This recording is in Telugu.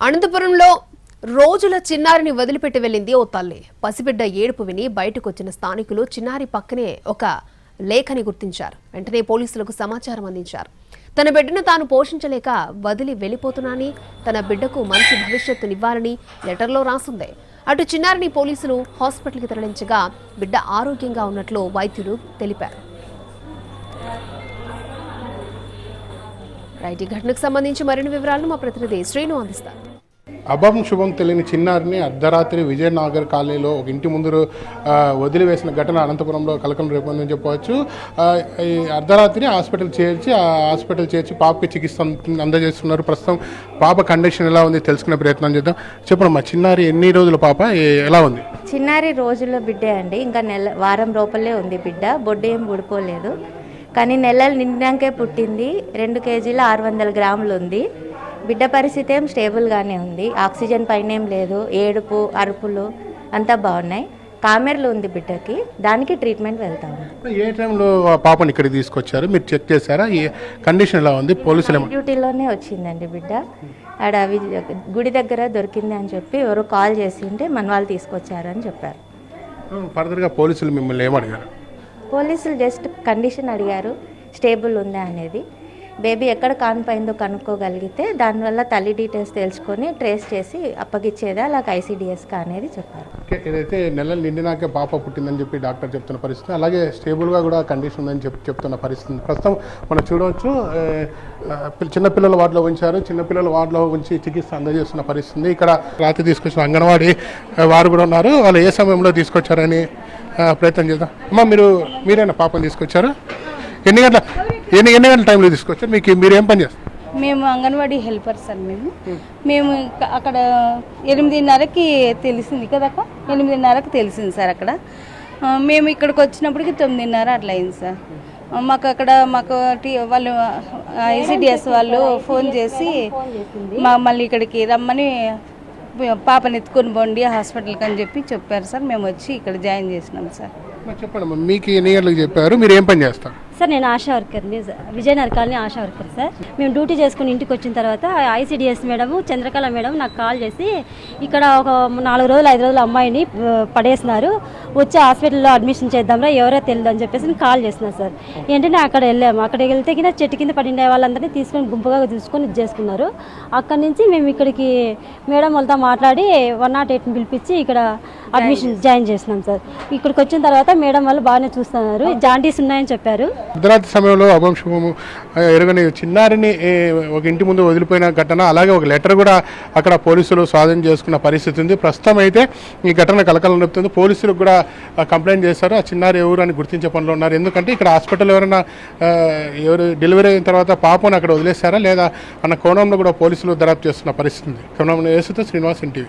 అనంతపురంలో రోజుల చిన్నారిని వదిలిపెట్టి వెళ్లింది ఓ తల్లి. పసిబిడ్డ ఏడుపు విని బయటకొచ్చిన స్థానికులు చిన్నారి పక్కనే ఒక లేఖని గుర్తించారు. వెంటనే పోలీసులకు సమాచారం అందించారు. తన బిడ్డను తాను పోషించలేక వదిలి వెళ్లిపోతున్నానని, తన బిడ్డకు మంచి భవిష్యత్తునివ్వాలని లెటర్లో రాసుంది. అటు చిన్నారిని పోలీసులు హాస్పిటల్కి తరలించగా బిడ్డ ఆరోగ్యంగా ఉన్నట్లు వైద్యులు తెలిపారు. రైట్, ఈ ఘటనకు సంబంధించి మరిన్ని వివరాలను మా ప్రతినిధి శ్రీను అందిస్తారు. అభం శుభం తెలియని చిన్నారిని అర్ధరాత్రి విజయనగర్ కాలనీలో ఒక ఇంటి ముందు వదిలివేసిన ఘటన అనంతపురంలో కలకలం రేపొందని చెప్పవచ్చు. ఈ అర్ధరాత్రి హాస్పిటల్ చేర్చి పాపకి చికిత్స అందజేస్తున్నారు. ప్రస్తుతం పాప కండిషన్ ఎలా ఉంది తెలుసుకునే ప్రయత్నం చేద్దాం. చెప్పండి, మా చిన్నారి ఎన్ని రోజుల పాప, ఎలా ఉంది? చిన్నారి రోజుల్లో బిడ్డే అండి. ఇంకా వారం లోపలే ఉంది బిడ్డ. బొడ్డు ఏం ఊడిపోలేదు, కానీ నెలలు నిండాకే పుట్టింది. 2 కేజీల 600 గ్రాములు ఉంది. బిడ్డ పరిస్థితి ఏం స్టేబుల్గానే ఉంది. ఆక్సిజన్ పైన ఏం లేదు. ఏడుపు, అరుపులు అంతా బాగున్నాయి. కామెర్లు ఉంది బిడ్డకి, దానికి ట్రీట్మెంట్ వెళ్తాము. ఏ టైంలో పాపని ఇక్కడికి తీసుకొచ్చారు? మీరు చెక్ చేశారా? ఈ కండిషన్ ఎలా ఉంది? పోలీసులు డ్యూటీలోనే వచ్చిందండి బిడ్డ. ఆడ గుడి దగ్గర దొరికింది అని చెప్పి ఎవరు కాల్ చేసి ఉంటే మన వాళ్ళు తీసుకొచ్చారని చెప్పారు. ఫర్దర్గా పోలీసులు మిమ్మల్ని ఏమడిగారు? పోలీసులు జస్ట్ కండిషన్ అడిగారు, స్టేబుల్ ఉందా అనేది. బేబీ ఎక్కడ కానిపోయిందో కనుక్కోగలిగితే దానివల్ల తల్లి డీటెయిల్స్ తెలుసుకొని ట్రేస్ చేసి అప్పగిచ్చేదా అలాగ ఐసీడీఎస్కా అనేది చెప్పారు. ఏదైతే నెలలు నిండినాకే పాప పుట్టిందని చెప్పి డాక్టర్ చెప్తున్న పరిస్థితి, అలాగే స్టేబుల్గా కూడా కండిషన్ ఉందని చెప్తున్న పరిస్థితి ప్రస్తుతం మనం చూడవచ్చు. చిన్నపిల్లల వార్డులో ఉంచారు. చిన్నపిల్లల వార్డులో ఉంచి చికిత్స అందజేస్తున్న పరిస్థితి. ఇక్కడ రాత్రి తీసుకొచ్చిన అంగన్వాడీ వారు కూడా ఉన్నారు. వాళ్ళు ఏ సమయంలో తీసుకొచ్చారని ప్రయత్నం చేద్దాం. అమ్మా, మీరేనా పాపను తీసుకొచ్చారు? ఎన్ని గంటల టైంలో తీసుకొచ్చారు? మీరు ఏం పని చేస్తారు? మేము అంగన్వాడీ హెల్పర్ సార్. మేము అక్కడ 8:30కి తెలిసింది కదా, 8:30కి తెలిసింది సార్. అక్కడ మేము ఇక్కడికి వచ్చినప్పటికి 9:30 అట్లా అయింది సార్. మాకు వాళ్ళు ఐసీడీఎస్ వాళ్ళు ఫోన్ చేసి మళ్ళీ ఇక్కడికి రమ్మని పాపని ఎత్తుకొని పోండి హాస్పిటల్కి అని చెప్పారు సార్. మేము వచ్చి ఇక్కడ జాయిన్ చేసినాం సార్. చెప్పండి, మీకు ఎన్ని గంటలకు చెప్పారు? మీరు ఏం పని చేస్తారు? సార్, నేను ఆశా వర్కర్ని, Vijayanagar colony Asha worker sir. మేము డ్యూటీ చేసుకుని ఇంటికి వచ్చిన తర్వాత ఐసీడీఎస్ మేడం చంద్రకళ మేడం నాకు కాల్ చేసి ఇక్కడ ఒక 4 రోజులు 5 రోజులు అమ్మాయిని పడేసినారు, వచ్చి హాస్పిటల్లో అడ్మిషన్ చేద్దాంరా, ఎవరో తెలియదు అని చెప్పేసి కాల్ చేస్తున్నారు సార్. ఏంటంటే అక్కడ వెళ్ళాము. అక్కడికి వెళ్తే కింద చెట్టు కింద పడిన వాళ్ళందరినీ తీసుకొని గుంపుగా తీసుకొని ఇది చేసుకున్నారు. అక్కడి నుంచి మేము ఇక్కడికి మేడం వాళ్ళతో మాట్లాడి 108ని పిలిపించి ఇక్కడ అడ్మిషన్ జాయిన్ చేసినాం సార్. ఇక్కడికి వచ్చిన తర్వాత మేడం వాళ్ళు బాగానే చూస్తున్నారు, జాండీస్ ఉన్నాయని చెప్పారు. అర్ధరాత్రి సమయంలో అభం శుభము ఎరుగని చిన్నారిని ఒక ఇంటి ముందు వదిలిపోయిన ఘటన, అలాగే ఒక లెటర్ కూడా అక్కడ పోలీసులు స్వాధీనం చేసుకున్న పరిస్థితి ఉంది. ప్రస్తుతం అయితే ఈ ఘటన కలకలం రేపుతుంది. పోలీసులకు కూడా కంప్లైంట్ చేశారు. ఆ చిన్నారి ఎవరు అని గుర్తించే పనిలో ఉన్నారు. ఎందుకంటే ఇక్కడ హాస్పిటల్ ఎవరైనా డెలివరీ అయిన తర్వాత పాపను అక్కడ వదిలేస్తారా లేదా అన్న కోణంలో కూడా పోలీసులు దర్యాప్తు చేస్తున్న పరిస్థితి ఉంది. కోణంలో శ్రీనివాస్, NTV.